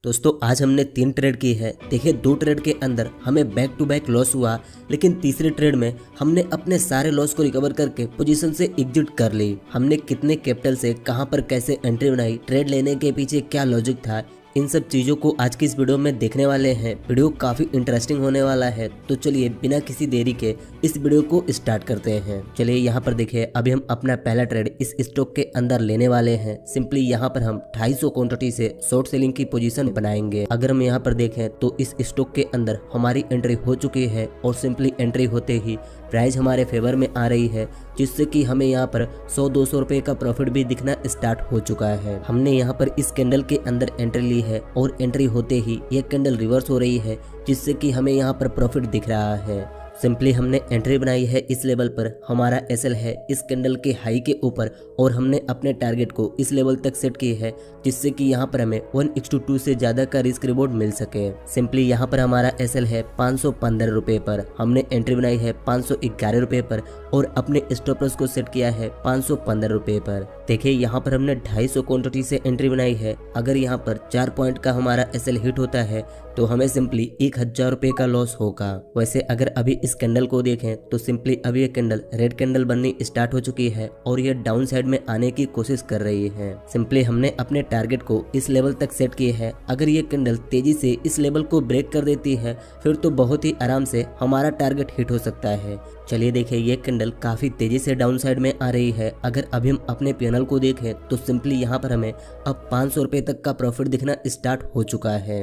दोस्तों आज हमने 3 ट्रेड की है। देखिए 2 ट्रेड के अंदर हमें बैक टू बैक लॉस हुआ, लेकिन तीसरे ट्रेड में हमने अपने सारे लॉस को रिकवर करके पोजीशन से एग्जिट कर ली। हमने कितने कैपिटल से कहां पर कैसे एंट्री बनाई, ट्रेड लेने के पीछे क्या लॉजिक था, इन सब चीज़ों को आज की इस वीडियो में देखने वाले हैं। वीडियो काफ़ी इंटरेस्टिंग होने वाला है, तो चलिए बिना किसी देरी के इस वीडियो को स्टार्ट करते हैं। चलिए यहाँ पर देखिए, अभी हम अपना पहला ट्रेड इस स्टॉक के अंदर लेने वाले हैं। सिंपली यहाँ पर हम 250 क्वांटिटी से शॉर्ट सेलिंग की पोजीशन बनाएंगे। अगर हम यहाँ पर देखें तो इस स्टॉक के अंदर हमारी एंट्री हो चुकी है और सिंपली एंट्री होते ही प्राइस हमारे फेवर में आ रही है, जिससे कि हमें यहाँ पर 100-200 रुपए का प्रॉफिट भी दिखना स्टार्ट हो चुका है। हमने यहाँ पर इस कैंडल के अंदर एंट्री ली है और एंट्री होते ही ये कैंडल रिवर्स हो रही है, जिससे कि हमें यहाँ पर प्रॉफिट दिख रहा है। सिंपली हमने एंट्री बनाई है इस लेवल पर, हमारा एसएल है इस कैंडल के हाई के ऊपर और हमने अपने टारगेट को इस लेवल तक सेट की है, जिससे कि यहाँ पर हमें 1:2 से ज्यादा का रिस्क रिवॉर्ड मिल सके। सिंपली यहाँ पर हमारा एसएल है 515 रुपए पर, हमने एंट्री बनाई है 511 रुपए पर और अपने स्टॉप लॉस को सेट किया है 515 रुपए पर। देखिए यहाँ पर हमने 250 क्वांटिटी से एंट्री बनाई है। अगर यहाँ पर 4 पॉइंट का हमारा एसएल हिट होता है तो हमें सिंपली 1000 रुपए का लॉस होगा। वैसे अगर अभी इस कैंडल को देखें तो सिंपली अभी ये कैंडल रेड कैंडल बननी स्टार्ट हो चुकी है और ये डाउन साइड में आने की कोशिश कर रही है। सिंपली हमने अपने टारगेट को इस लेवल तक सेट किए है। अगर ये कैंडल तेजी से इस लेवल को ब्रेक कर देती है फिर तो बहुत ही आराम से हमारा टारगेट हिट हो सकता है। चलिए देखिए, ये कैंडल काफी तेजी से डाउन साइड में आ रही है। अगर अभी हम अपने पैनल को देखें तो सिंपली यहाँ पर हमें अब 500 रुपए तक का प्रॉफिट दिखना स्टार्ट हो चुका है।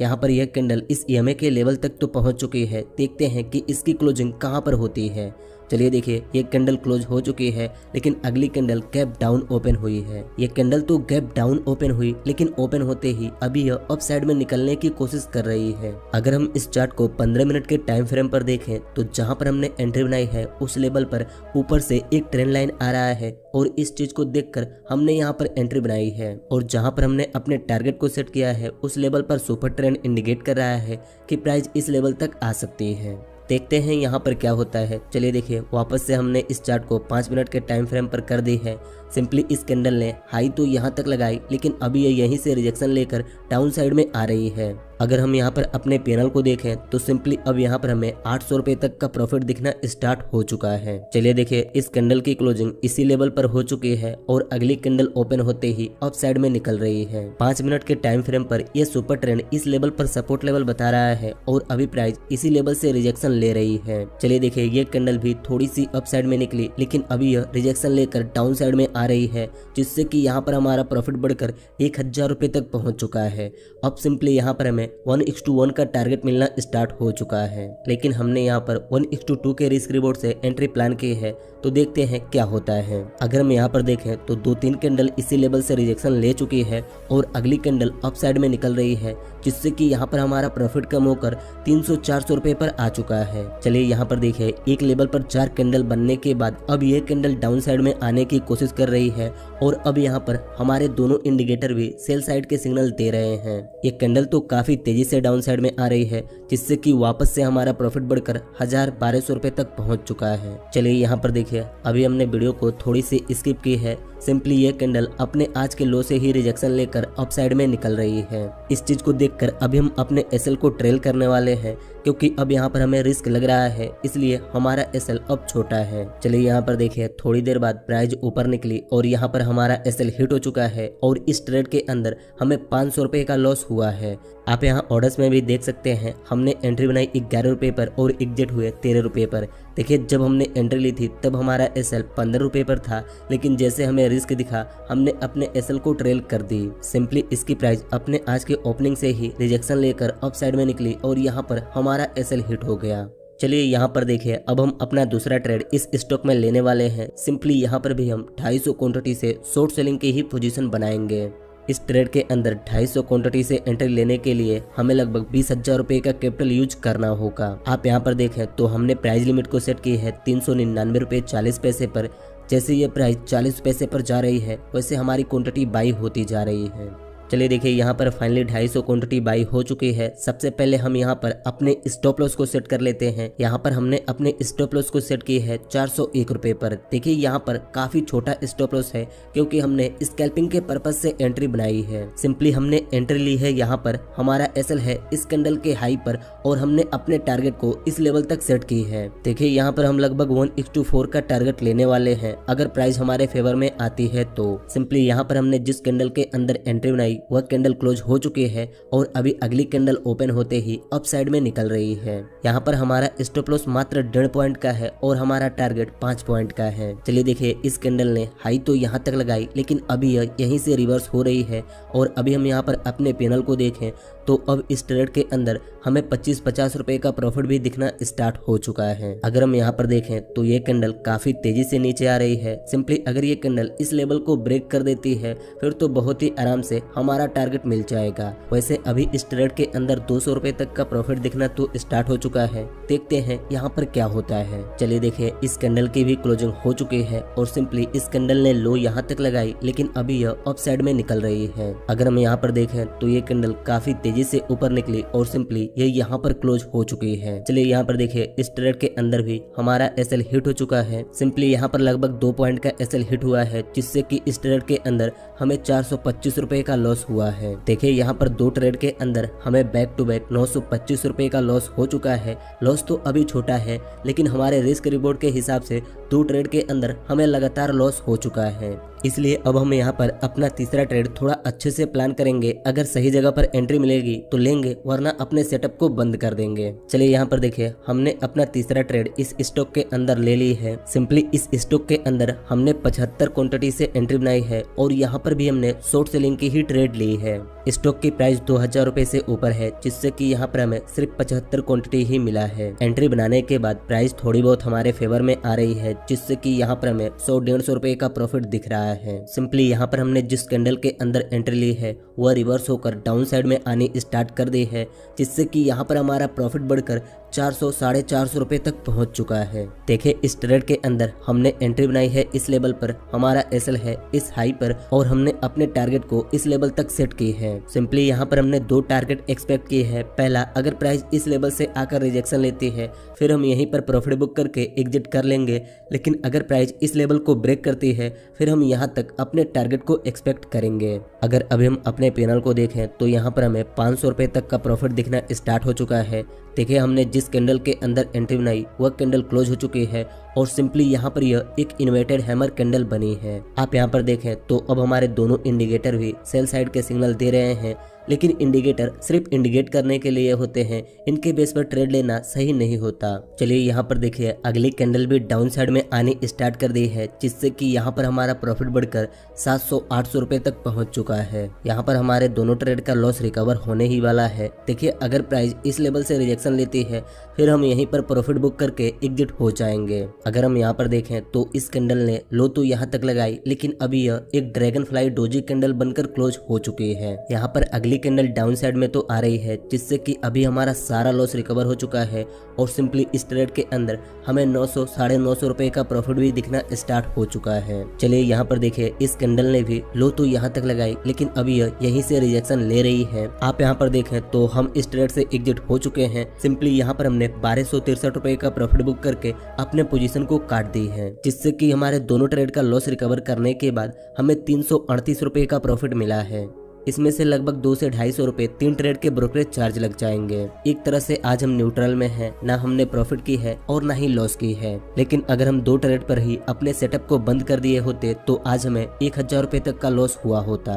यहाँ पर यह कैंडल इस ईएमए के लेवल तक तो पहुँच चुकी है। देखते हैं कि इसकी क्लोजिंग कहाँ पर होती है। चलिए देखिए, ये कैंडल क्लोज हो चुकी है, लेकिन अगली कैंडल गैप डाउन ओपन हुई है। ये कैंडल तो गैप डाउन ओपन हुई, लेकिन ओपन होते ही अभी यह अप साइड में निकलने की कोशिश कर रही है। अगर हम इस चार्ट को 15 मिनट के टाइम फ्रेम पर देखें तो जहां पर हमने एंट्री बनाई है उस लेवल पर ऊपर से एक ट्रेंड लाइन आ रहा है और इस चीज को देखकर हमने यहाँ पर एंट्री बनाई है। और जहां पर हमने अपने टारगेट को सेट किया है उस लेवल पर सुपर ट्रेंड इंडिकेट कर रहा है कि प्राइस इस लेवल तक आ सकती है। देखते हैं यहाँ पर क्या होता है। चलिए देखिए, वापस से हमने इस चार्ट को 5 मिनट के टाइम फ्रेम पर कर दी है। सिंपली इस कैंडल ने हाई तो यहाँ तक लगाई, लेकिन अभी ये यहीं से रिजेक्शन लेकर डाउन साइड में आ रही है। अगर हम यहाँ पर अपने पैनल को देखें तो सिंपली अब यहाँ पर हमें 800 रुपए तक का प्रॉफिट दिखना स्टार्ट हो चुका है। चलिए देखिए, इस कैंडल की क्लोजिंग इसी लेवल पर हो चुकी है और अगली कैंडल ओपन होते ही अप साइड में निकल रही है। 5 मिनट के टाइम फ्रेम पर यह सुपर ट्रेंड इस लेवल पर सपोर्ट लेवल बता रहा है और अभी प्राइस इसी लेवल से रिजेक्शन ले रही है। चलिए देखिए, ये कैंडल भी थोड़ी सी अप साइड में निकली, लेकिन अभी यह रिजेक्शन लेकर डाउन साइड में आ रही है, जिससे कि यहाँ पर हमारा प्रॉफिट बढ़कर 1000 रुपए तक पहुंच चुका है। अब सिंपली यहाँ पर हमें 1:1 का टारगेट मिलना स्टार्ट हो चुका है, लेकिन हमने यहाँ पर 1:2 के रिस्क रिवॉर्ड से एंट्री प्लान की है, तो देखते हैं क्या होता है। अगर हम यहाँ पर देखें तो 2-3 कैंडल इसी लेवल से रिजेक्शन ले चुकी है और अगली कैंडल अप साइड में निकल रही है, जिससे कि यहाँ पर हमारा प्रॉफिट कम होकर 300-400 रुपए पर आ चुका है। चलिए यहाँ पर देखिए, एक लेवल पर 4 कैंडल बनने के बाद अब ये कैंडल डाउन साइड में आने की कोशिश कर रही है और अब यहाँ पर हमारे दोनों इंडिकेटर भी सेल साइड के सिग्नल दे रहे हैं। ये कैंडल तो काफी तेजी से डाउन साइड में आ रही है, जिससे कि वापस से हमारा प्रॉफिट बढ़कर 1000-1200 रुपए तक पहुंच चुका है। चलिए यहाँ पर देखिए, अभी हमने वीडियो को थोड़ी सी स्किप की है। सिंपली ये कैंडल अपने आज के लो से ही रिजेक्शन लेकर अप साइड में निकल रही है। इस चीज को देखकर अभी हम अपने एसएल को ट्रेल करने वाले हैं, क्योंकि अब यहाँ पर हमें रिस्क लग रहा है, इसलिए हमारा एसएल अब छोटा है। चलिए यहाँ पर देखिए, थोड़ी देर बाद प्राइस ऊपर निकली और यहाँ पर हमारा एसएल हिट हो चुका है और इस ट्रेड के अंदर हमें 500 रुपए का लॉस हुआ है। आप यहाँ ऑर्डर्स में भी देख सकते हैं, हमने एंट्री बनाई 11 रुपए पर और एग्जिट हुए 13 रुपए पर। देखिए, जब हमने एंट्री ली थी तब हमारा एसएल 15 रुपए पर था, लेकिन जैसे हमें रिस्क दिखा हमने अपने एसएल को ट्रेल कर दी। सिंपली इसकी प्राइस अपने आज के ओपनिंग से ही रिजेक्शन लेकर अप साइड में निकली और यहाँ पर हमारा एसएल हिट हो गया। चलिए यहाँ पर देखिए, अब हम अपना दूसरा ट्रेड इस स्टॉक में लेने वाले हैं। सिंपली यहाँ पर भी हम 250 क्वांटिटी से शॉर्ट सेलिंग की ही पोजीशन बनाएंगे। इस ट्रेड के अंदर 250 क्वांटिटी से एंट्री लेने के लिए हमें लगभग 20,000 रुपए का कैपिटल यूज करना होगा। आप यहाँ पर देखें तो हमने प्राइस लिमिट को सेट की है 399 रुपए 40 पैसे पर। जैसे ये प्राइस 40 पैसे पर जा रही है, वैसे हमारी क्वांटिटी बाई होती जा रही है। चलिए देखिए यहाँ पर फाइनली 250 क्वांटिटी बाई हो चुकी है। सबसे पहले हम यहाँ पर अपने स्टॉप लॉस को सेट कर लेते हैं। यहाँ पर हमने अपने स्टॉप लॉस को सेट की है 401 रुपए पर। देखिए यहाँ पर काफी छोटा स्टॉप लॉस है क्योंकि हमने स्कैल्पिंग के पर्पज से एंट्री बनाई है। सिंपली हमने एंट्री ली है, यहाँ पर हमारा एसएल है इस कैंडल के हाई पर और हमने अपने टारगेट को इस लेवल तक सेट की है। देखिए यहाँ पर हम लगभग 1:4 का टारगेट लेने वाले हैं अगर प्राइस हमारे फेवर में आती है तो। सिंपली यहाँ पर हमने जिस कैंडल के अंदर एंट्री बनाई वह कैंडल क्लोज हो चुकी है और अभी अगली कैंडल ओपन होते ही अप साइड में निकल रही है। यहाँ पर हमारा स्टॉप लॉस मात्र 1.5 पॉइंट का है और हमारा टारगेट 5 पॉइंट का है। चलिए देखिए इस कैंडल ने हाई तो यहाँ तक लगाई लेकिन अभी यहीं से रिवर्स हो रही है और अभी हम यहाँ पर अपने पैनल को देखें तो अब इस ट्रेड के अंदर हमें 25-50 रुपए का प्रॉफिट भी दिखना स्टार्ट हो चुका है। अगर हम यहाँ पर देखें तो ये कैंडल काफी तेजी से नीचे आ रही है। सिंपली अगर ये कैंडल इस लेवल को ब्रेक कर देती है फिर तो बहुत ही आराम से हमारा टारगेट मिल जाएगा। वैसे अभी इस ट्रेड के अंदर 200 रुपए तक का प्रॉफिट दिखना तो स्टार्ट हो चुका है। देखते हैं यहाँ पर क्या होता है। चलिए देखिए इस कैंडल की भी क्लोजिंग हो चुकी है और सिंपली इस कैंडल ने लो यहाँ तक लगाई लेकिन अभी यह अप साइड में निकल रही है। अगर हम यहाँ पर देखें तो ये कैंडल काफी तेजी से ऊपर निकली और सिंपली ये यहाँ पर क्लोज हो चुकी है। चलिए यहाँ पर देखिए इस ट्रेड के अंदर भी हमारा एसएल हिट हो चुका है। सिंपली यहाँ पर लगभग 2 पॉइंट का एसएल हिट हुआ है जिससे कि इस ट्रेड के अंदर हमें 425 रुपए का लॉस हुआ है। देखिए यहाँ पर 2 ट्रेड के अंदर हमें बैक टू बैक 925 रुपए का लॉस हो चुका है। लॉस तो अभी छोटा है लेकिन हमारे रिस्क रिवॉर्ड के हिसाब से 2 ट्रेड के अंदर हमें लगातार लॉस हो चुका है। इसलिए अब हम यहाँ पर अपना तीसरा ट्रेड थोड़ा अच्छे से प्लान करेंगे। अगर सही जगह पर एंट्री मिलेगी तो लेंगे वरना अपने सेटअप को बंद कर देंगे। चलिए यहाँ पर देखिए हमने अपना तीसरा ट्रेड इस स्टॉक के अंदर ले ली है। सिंपली इस स्टॉक के अंदर हमने 75 क्वांटिटी से एंट्री बनाई है और यहाँ पर भी हमने शॉर्ट सेलिंग की ही ट्रेड ली है। स्टॉक की प्राइस 2000 रुपए से ऊपर है जिससे कि यहाँ पर हमें सिर्फ 75 क्वांटिटी ही मिला है। एंट्री बनाने के बाद प्राइस थोड़ी बहुत हमारे फेवर में आ रही है जिससे कि यहाँ पर हमें 100-150 रुपए का प्रॉफिट दिख रहा है। सिंपली यहाँ पर हमने जिस कैंडल के अंदर एंट्री ली है वह रिवर्स होकर डाउन साइड में आनी स्टार्ट कर दी है जिससे कि यहाँ पर हमारा प्रॉफिट बढ़कर 400-450 रुपए तक पहुंच चुका है। देखिए इस ट्रेड के अंदर हमने एंट्री बनाई है इस लेवल पर, हमारा एसएल है इस हाई पर और हमने अपने टारगेट को इस लेवल तक सेट की है। सिंपली यहाँ पर हमने 2 टारगेट एक्सपेक्ट किए हैं। पहला, अगर प्राइस इस लेवल से आकर रिजेक्शन लेती है फिर हम यहीं पर प्रॉफिट बुक करके एग्जिट कर लेंगे, लेकिन अगर प्राइस इस लेवल को ब्रेक करती है फिर हम यहाँ तक अपने टारगेट को एक्सपेक्ट करेंगे। अगर अभी हम अपने पैनल को देखें तो यहाँ पर हमें 500 रुपए तक का प्रॉफिट दिखना स्टार्ट हो चुका है। देखिए हमने जिस कैंडल के अंदर एंट्री बनाई वह कैंडल क्लोज हो चुकी है और सिंपली यहाँ पर यह एक इन्वर्टेड हैमर कैंडल बनी है। आप यहाँ पर देखें तो अब हमारे दोनों इंडिकेटर भी सेल साइड के सिग्नल दे रहे हैं, लेकिन इंडिकेटर सिर्फ इंडिकेट करने के लिए होते हैं, इनके बेस पर ट्रेड लेना सही नहीं होता। चलिए यहाँ पर देखिए अगली कैंडल भी डाउन साइड में आनी स्टार्ट कर दी है जिससे कि यहाँ पर हमारा प्रॉफिट बढ़कर 700-800 रुपए तक पहुँच चुका है। यहाँ पर हमारे दोनों ट्रेड का लॉस रिकवर होने ही वाला है। देखिए अगर प्राइस इस लेवल से रिजेक्शन लेती है फिर हम यहीं पर प्रॉफिट बुक करके एग्जिट हो जाएंगे। अगर हम यहाँ पर देखें तो इस कैंडल ने लो तो यहाँ तक लगाई, लेकिन अभी यह एक ड्रैगन फ्लाई डोजी कैंडल बनकर क्लोज हो चुकी है। यहाँ पर अगली कैंडल डाउन साइड में तो आ रही है जिससे कि अभी हमारा सारा लॉस रिकवर हो चुका है और सिंपली इस ट्रेड के अंदर हमें 900-950 रुपए का प्रॉफिट भी दिखना स्टार्ट हो चुका है। चलिए यहाँ पर देखिए इस कैंडल ने भी लो तो यहाँ तक लगाई, लेकिन अभी यह यहीं से रिजेक्शन ले रही है। आप यहाँ पर देखें तो हम इस ट्रेड से एग्जिट हो चुके हैं। सिंपली यहाँ पर हमने 1263 रुपए का प्रॉफिट बुक करके अपने पोजीशन को काट दी है, जिससे कि हमारे दोनों ट्रेड का लॉस रिकवर करने के बाद हमें 338 रुपए का प्रॉफिट मिला है। इसमें से लगभग 200 से 250 रुपए 3 ट्रेड के ब्रोकरेज चार्ज लग जाएंगे। एक तरह से आज हम न्यूट्रल में हैं, ना हमने प्रॉफिट की है और ना ही लॉस की है। लेकिन अगर हम 2 ट्रेड पर ही अपने सेटअप को बंद कर दिए होते तो आज हमें 1000 रुपए तक का लॉस हुआ होता।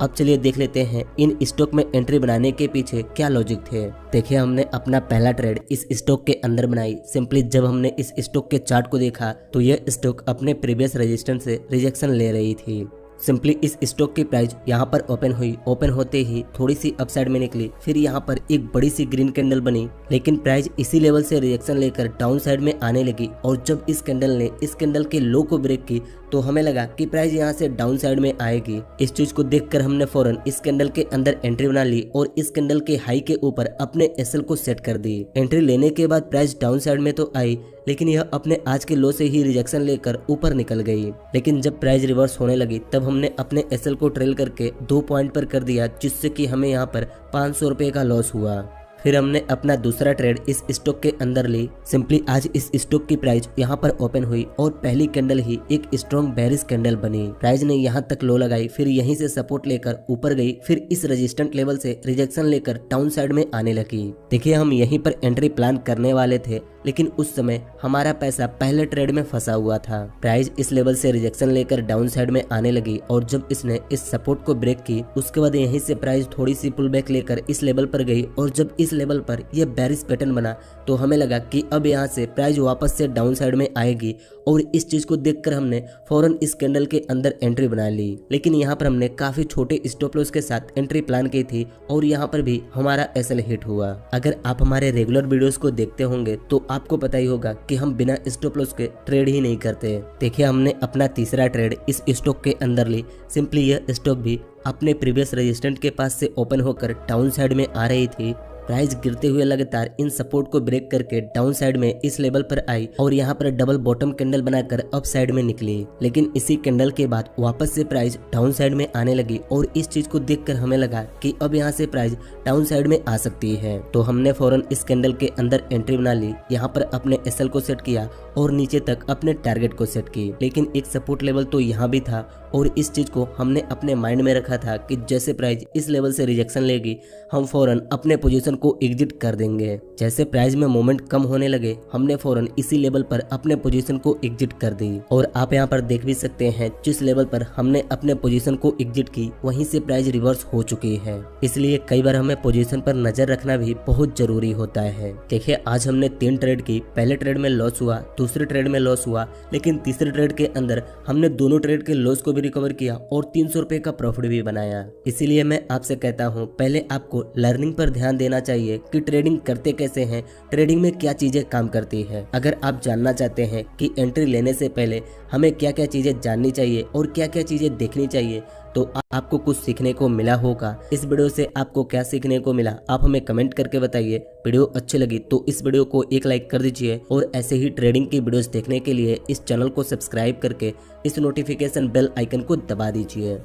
अब चलिए देख लेते हैं इन स्टॉक में एंट्री बनाने के पीछे क्या लॉजिक थे। देखिए हमने अपना पहला ट्रेड इस स्टॉक के अंदर बनाई। सिंपली जब हमने इस स्टॉक के चार्ट को देखा तो यह स्टॉक अपने प्रीवियस रेजिस्टेंस से रिजेक्शन ले रही थी। सिंपली इस स्टॉक की प्राइस यहाँ पर ओपन हुई, ओपन होते ही थोड़ी सी अपसाइड में निकली, फिर यहाँ पर एक बड़ी सी ग्रीन कैंडल बनी, लेकिन प्राइस इसी लेवल से रिजेक्शन लेकर डाउन साइड में आने लगी और जब इस कैंडल ने इस कैंडल के लो को ब्रेक की तो हमें लगा कि प्राइस यहाँ से डाउन साइड में आएगी। इस चीज को देखकर हमने फौरन इस कैंडल के अंदर एंट्री बना ली और इस कैंडल के हाई के ऊपर अपने एसएल को सेट कर दी। एंट्री लेने के बाद प्राइस डाउन साइड में तो आई, लेकिन यह अपने आज के लो से ही रिजेक्शन लेकर ऊपर निकल गई। लेकिन जब प्राइस रिवर्स होने लगी तब हमने अपने एसएल को ट्रेल करके 2 पॉइंट पर कर दिया, जिससे कि हमें यहाँ पर 500 रुपए का लॉस हुआ। फिर हमने अपना दूसरा ट्रेड इस स्टॉक के अंदर ली। सिंपली आज इस स्टॉक की प्राइस यहाँ पर ओपन हुई और पहली कैंडल ही एक स्ट्रॉन्ग बेरिश कैंडल बनी। प्राइस ने यहाँ तक लो लगाई, फिर यहीं से सपोर्ट लेकर ऊपर गई, फिर इस रेजिस्टेंट लेवल से रिजेक्शन लेकर डाउन साइड में आने लगी। देखिए हम यहीं पर एंट्री प्लान करने वाले थे, लेकिन उस समय हमारा पैसा पहले ट्रेड में फंसा हुआ था। प्राइस इस लेवल से रिजेक्शन लेकर डाउन साइड में आने लगी और जब इसने इस सपोर्ट को ब्रेक की उसके बाद यहीं से प्राइस थोड़ी सी पुल बैक लेकर इस लेवल पर गई और जब इस लेवल पर यह बेरिश पैटर्न बना तो हमें लगा कि अब यहाँ से प्राइस वापस से डाउन साइड में आएगी और इस चीज को देखकर हमने फौरन इस कैंडल के अंदर एंट्री बना ली। लेकिन यहाँ पर हमने काफी छोटे स्टॉप लॉस के साथ एंट्री प्लान की थी और यहाँ पर भी हमारा एसएल हिट हुआ। अगर आप हमारे रेगुलर वीडियोस को देखते होंगे तो आपको पता ही होगा कि हम बिना स्टॉप लॉस के ट्रेड ही नहीं करते। देखिए हमने अपना तीसरा ट्रेड इस स्टॉक के अंदर ली। सिंपली यह स्टॉक भी अपने प्रीवियस रेजिस्टेंट के पास से ओपन होकर डाउन साइड में आ रही थी। प्राइस गिरते हुए लगातार इन सपोर्ट को ब्रेक करके डाउन साइड में इस लेवल पर आई और यहाँ पर डबल बॉटम कैंडल बनाकर अप साइड में निकली। लेकिन इसी कैंडल के बाद वापस से प्राइस डाउन साइड में आने लगी और इस चीज को देखकर हमें लगा कि अब यहाँ से प्राइस डाउन साइड में आ सकती है। तो हमने फौरन इस कैंडल के अंदर एंट्री बना ली, यहाँ पर अपने एसएल को सेट किया और नीचे तक अपने टारगेट को सेट की। लेकिन एक सपोर्ट लेवल तो यहाँ भी था और इस चीज को हमने अपने माइंड में रखा था कि जैसे प्राइस इस लेवल से रिजेक्शन लेगी हम फौरन अपने पोजीशन को एग्जिट कर देंगे। जैसे प्राइस में मोमेंट कम होने लगे हमने फौरन इसी लेवल पर अपने पोजीशन को एग्जिट कर दी और आप यहाँ पर देख भी सकते हैं जिस लेवल पर हमने अपने पोजीशन को एग्जिट की वहीं से प्राइस रिवर्स हो चुकी है। इसलिए कई बार हमें पोजीशन पर नजर रखना भी बहुत जरूरी होता है। देखिए आज हमने 3 ट्रेड की। पहले ट्रेड में लॉस हुआ, दूसरे ट्रेड में लॉस हुआ, लेकिन तीसरे ट्रेड के अंदर हमने दोनों ट्रेड के लॉस को भी रिकवर किया और 300 रुपए का प्रॉफिट भी बनाया। इसीलिए मैं आपसे कहता हूँ पहले आपको लर्निंग पर ध्यान देना चाहिए कि ट्रेडिंग करते कैसे हैं, ट्रेडिंग में क्या चीजें काम करती है। अगर आप जानना चाहते हैं कि एंट्री लेने से पहले हमें क्या क्या चीजें जाननी चाहिए और क्या क्या चीजें देखनी चाहिए तो आपको कुछ सीखने को मिला होगा। इस वीडियो से आपको क्या सीखने को मिला आप हमें कमेंट करके बताइए। वीडियो अच्छी लगी तो इस वीडियो को एक लाइक कर दीजिए और ऐसे ही ट्रेडिंग की वीडियोस देखने के लिए इस चैनल को सब्सक्राइब करके इस नोटिफिकेशन बेल आइकन को दबा दीजिए।